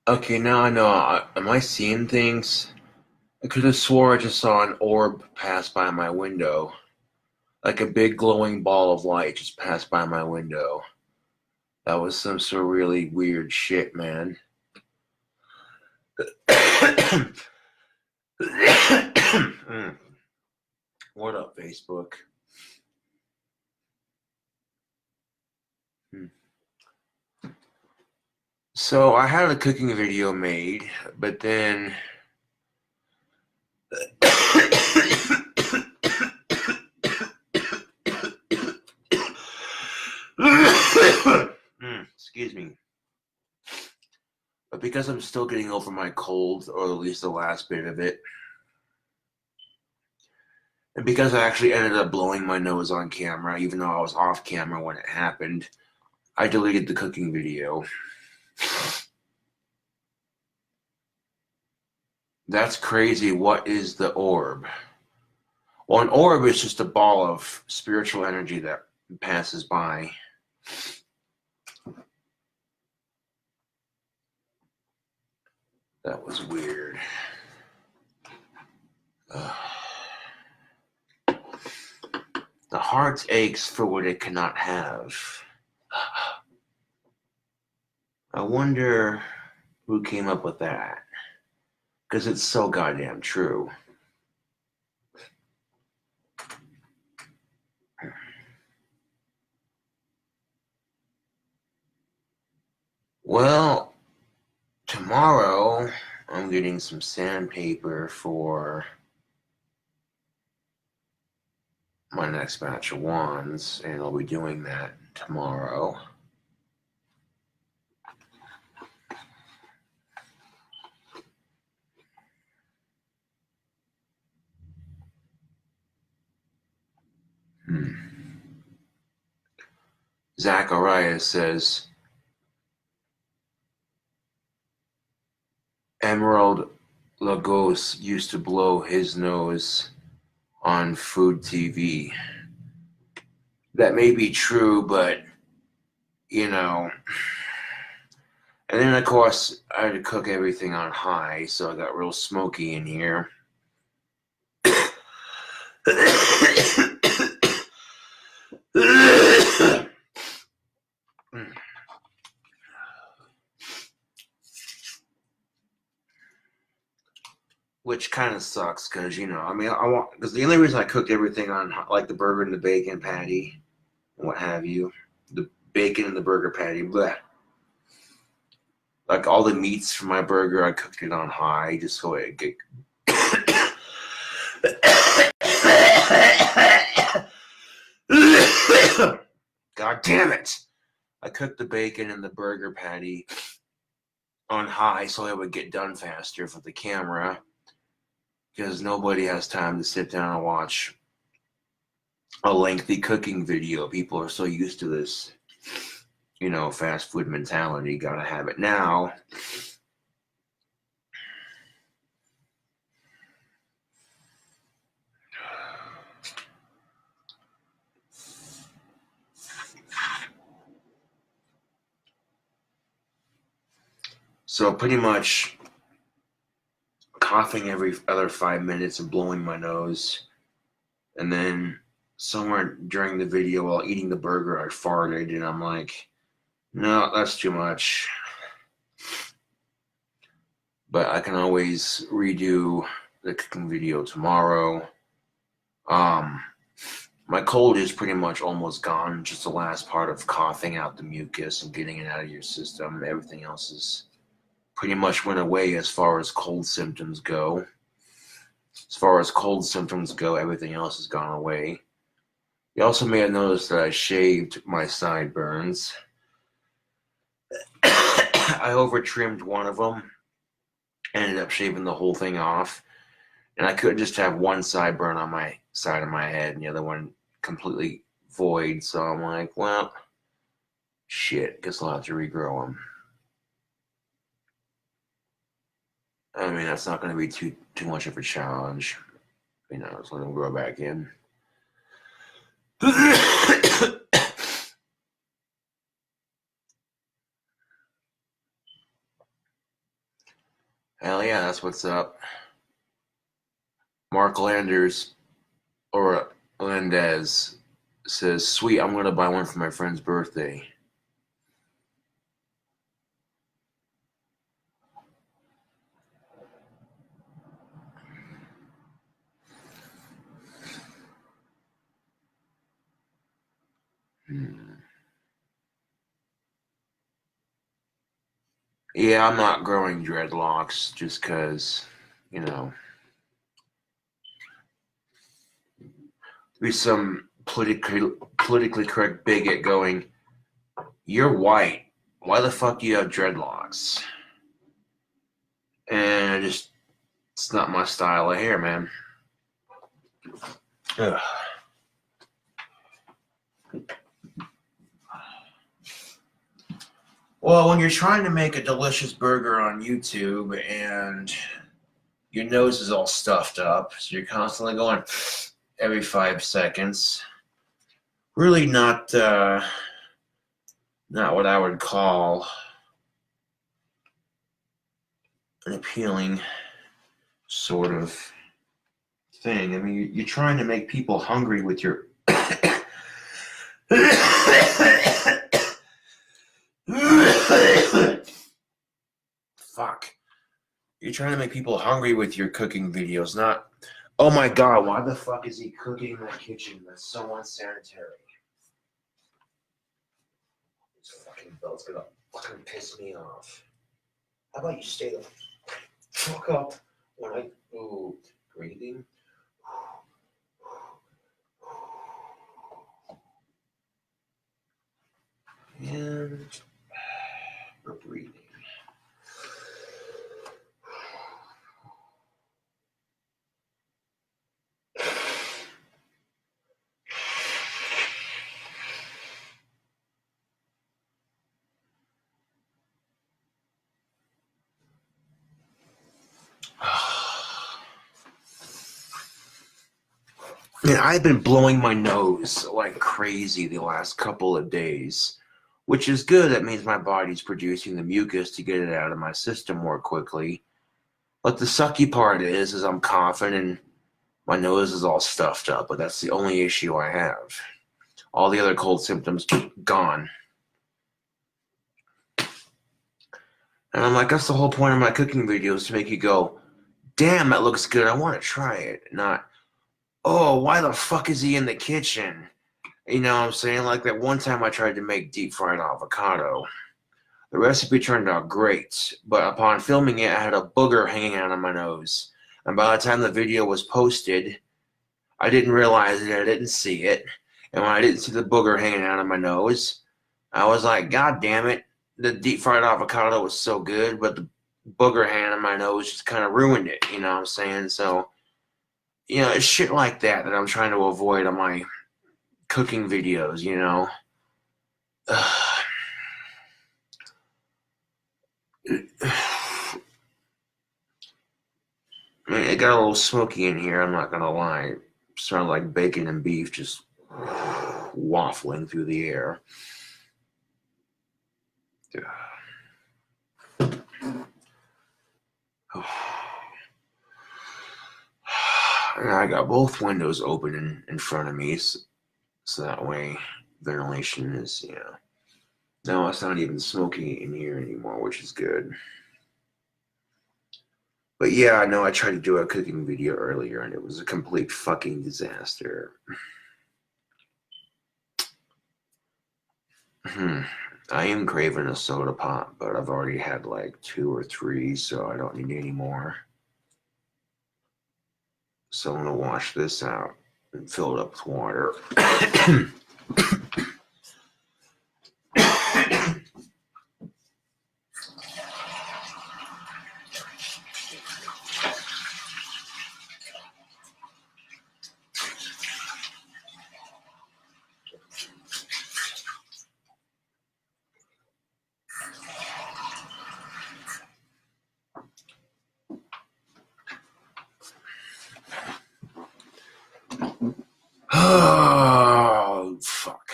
Okay, now I know. Am I seeing things? I could have swore I just saw an orb pass by my window. Like a big glowing ball of light just passed by my window. That was some sort of really weird shit, man. What up, Facebook? Hmm. So I had a cooking video made, but then excuse me. But because I'm still getting over my cold, or at least the last bit of it, and because I actually ended up blowing my nose on camera, even though I was off camera when it happened, I deleted the cooking video. That's crazy. What is the orb? Well, an orb is just a ball of spiritual energy that passes by. That was weird. The heart aches for what it cannot have. I wonder who came up with that. Because it's so goddamn true. Well, tomorrow I'm getting some sandpaper for my next batch of wands, and I'll be doing that tomorrow. Zacharias says, Emerald Lagos used to blow his nose on food TV. That may be true, but, you know. And then, of course, I had to cook everything on high, so I got real smoky in here. Which kind of sucks because, you know, I mean, I want, because the only reason I cooked everything on, like the burger and the bacon patty and what have you, the bacon and the burger patty, bleh. Like all the meats for my burger, I cooked it on high just so it get. God damn it! I cooked the bacon and the burger patty on high so it would get done faster for the camera because nobody has time to sit down and watch a lengthy cooking video. People are so used to this, you know, fast food mentality. Gotta have it now. So pretty much coughing every other 5 minutes and blowing my nose. And then somewhere during the video while eating the burger, I farted, and I'm like, no, that's too much. But I can always redo the cooking video tomorrow. My cold is pretty much almost gone. Just the last part of coughing out the mucus and getting it out of your system. Everything else is pretty much went away as far as cold symptoms go. As far as cold symptoms go, everything else has gone away. You also may have noticed that I shaved my sideburns. I over trimmed one of them, ended up shaving the whole thing off, and I could just have one sideburn on my side of my head and the other one completely void. So I'm like, well, shit, guess I'll have to regrow them. I mean, that's not going to be too much of a challenge. You know, just let them grow back in. Hell yeah, that's what's up. Mark Landers, or Landez, says, sweet, I'm going to buy one for my friend's birthday. Yeah, I'm not growing dreadlocks just because, you know, there's some politically correct bigot going, you're white. Why the fuck do you have dreadlocks? And it's not my style of hair, man. Ugh. Well, when you're trying to make a delicious burger on YouTube and your nose is all stuffed up, so you're constantly going every 5 seconds, really not what I would call an appealing sort of thing. I mean, you're trying to make people hungry with your fuck. You're trying to make people hungry with your cooking videos, not, oh my god, why the fuck is he cooking in the kitchen? That's so unsanitary. This fucking belt's gonna fucking piss me off. How about you stay the fuck up when I breathing? And we're breathing. Man, I've been blowing my nose like crazy the last couple of days, which is good. That means my body's producing the mucus to get it out of my system more quickly. But the sucky part is I'm coughing and my nose is all stuffed up, but that's the only issue I have. All the other cold symptoms, gone. And I'm like, that's the whole point of my cooking videos, to make you go, damn, that looks good, I want to try it. Not, oh, why the fuck is he in the kitchen? You know what I'm saying? Like that one time I tried to make deep fried avocado. The recipe turned out great, but upon filming it, I had a booger hanging out of my nose. And by the time the video was posted, I didn't realize it, I didn't see it. And when I didn't see the booger hanging out of my nose, I was like, God damn it, the deep fried avocado was so good, but the booger hanging out of my nose just kind of ruined it, you know what I'm saying? So, you know, it's shit like that I'm trying to avoid on my cooking videos, you know? I mean, it got a little smoky in here, I'm not gonna lie. It smelled like bacon and beef just waffling through the air. And I got both windows open in front of me, so that way ventilation is, you know. No, it's not even smoky in here anymore, which is good. But yeah, I know I tried to do a cooking video earlier and it was a complete fucking disaster. I am craving a soda pop, but I've already had like 2 or 3, so I don't need any more. So I'm gonna wash this out and fill it up with water. Oh, fuck.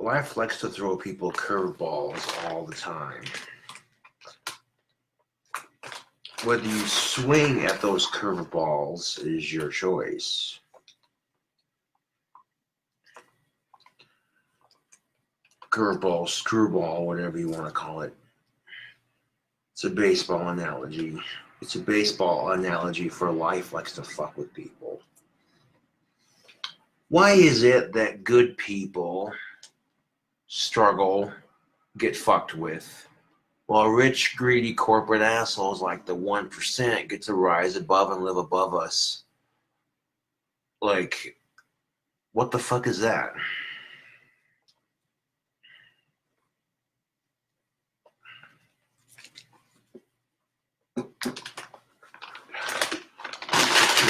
life likes to throw people curveballs all the time. Whether you swing at those curveballs is your choice. Curveball, screwball, whatever you want to call it. It's a baseball analogy. It's a baseball analogy for life likes to fuck with people. Why is it that good people struggle, get fucked with, while rich, greedy corporate assholes like the 1% get to rise above and live above us? Like, what the fuck is that?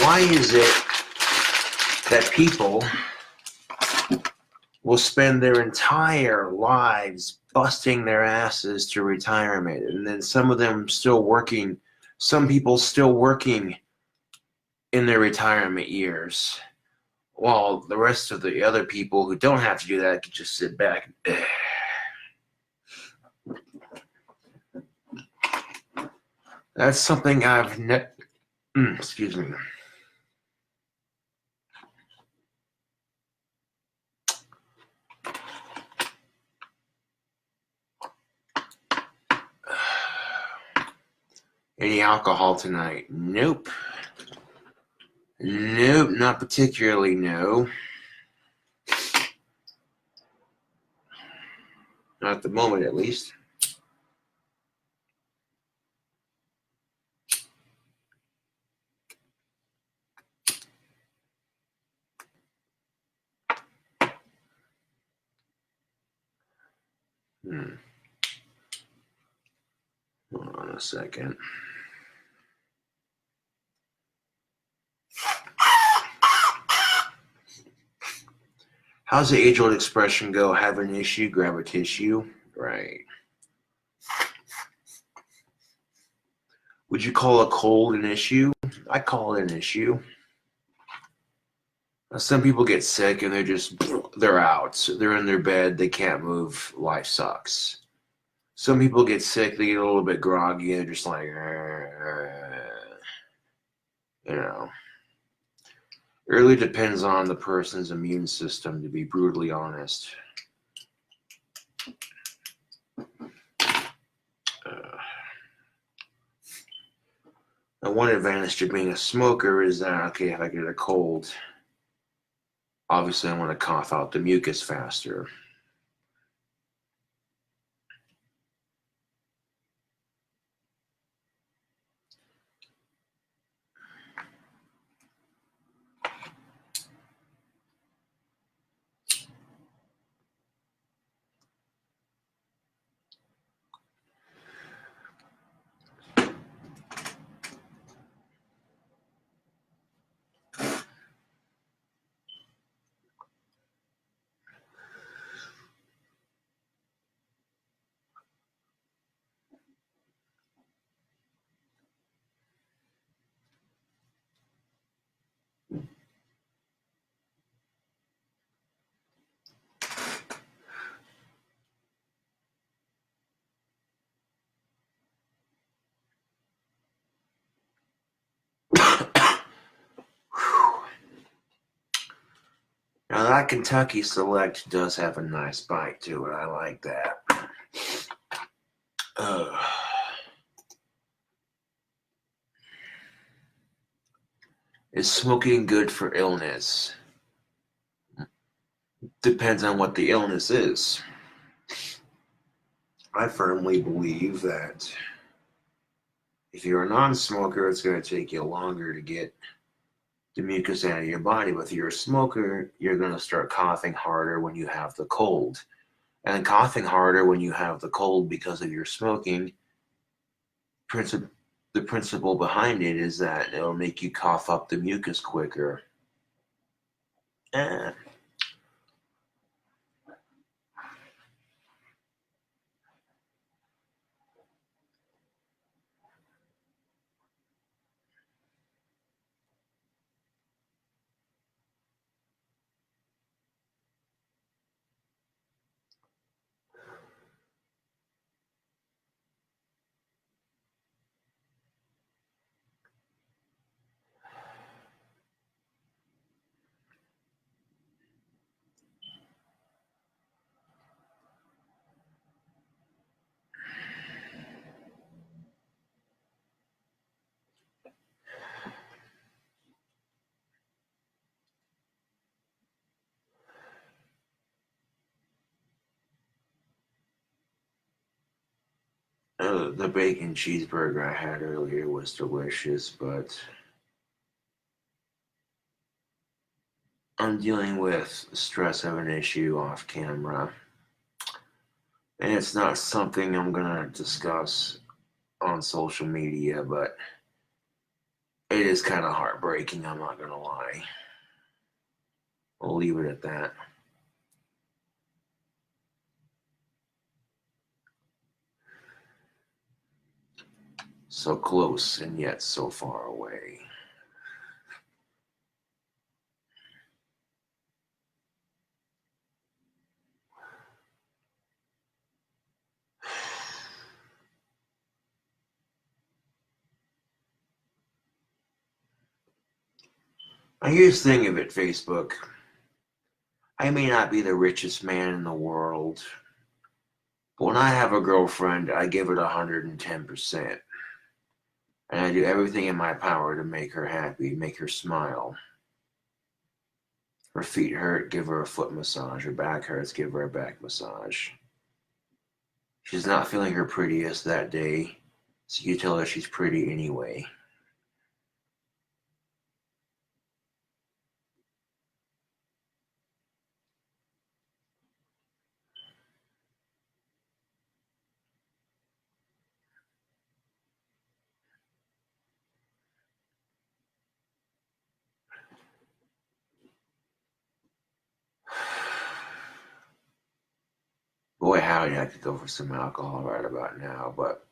Why is it that people will spend their entire lives busting their asses to retirement, and then some of them still working, some people still working in their retirement years, while the rest of the other people who don't have to do that can just sit back and That's something I've excuse me. Any alcohol tonight? Nope. Nope, not particularly, no. Not at the moment, at least. Hold on a second. How's the age-old expression go? Have an issue, grab a tissue. Right. Would you call a cold an issue? I call it an issue. Some people get sick and they're out. They're in their bed. They can't move. Life sucks. Some people get sick. They get a little bit groggy. They're just like, you know. It really depends on the person's immune system, to be brutally honest. Now, one advantage to being a smoker is that, okay, if I get a cold, obviously I want to cough out the mucus faster. Now that Kentucky Select does have a nice bite to it. I like that. Is smoking good for illness? Depends on what the illness is. I firmly believe that if you're a non-smoker, it's going to take you longer to get the mucus out of your body. But if you're a smoker, you're going to start coughing harder when you have the cold. And coughing harder when you have the cold because of your smoking, the principle behind it is that it'll make you cough up the mucus quicker. The bacon cheeseburger I had earlier was delicious, but I'm dealing with stress of an issue off camera, and it's not something I'm gonna discuss on social media, but it is kind of heartbreaking, I'm not gonna lie. I'll leave it at that. So close and yet so far away. Here's the thing of it, Facebook. I may not be the richest man in the world, but when I have a girlfriend, I give it 110%. And I do everything in my power to make her happy, make her smile. Her feet hurt, give her a foot massage. Her back hurts, give her a back massage. She's not feeling her prettiest that day, so you tell her she's pretty anyway. Boy, howdy, I could go for some alcohol right about now, but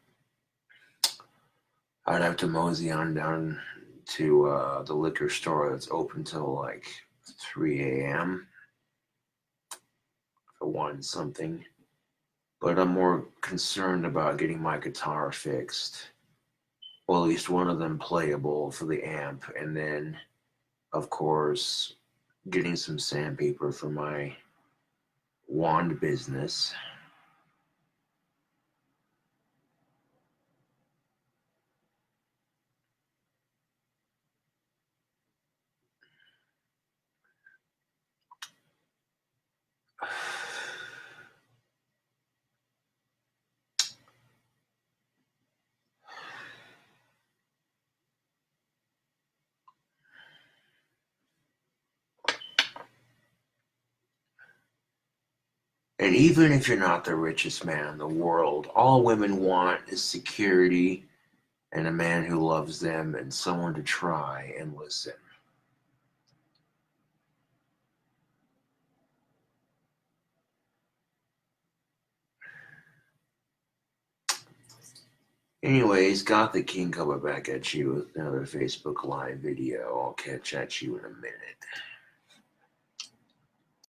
I'd have to mosey on down to the liquor store that's open till like 3 a.m. for one something. But I'm more concerned about getting my guitar fixed. Well, at least one of them playable for the amp, and then, of course, getting some sandpaper for my wand business. And even if you're not the richest man in the world, all women want is security and a man who loves them and someone to try and listen. Anyways, got the King coming back at you with another Facebook Live video. I'll catch at you in a minute.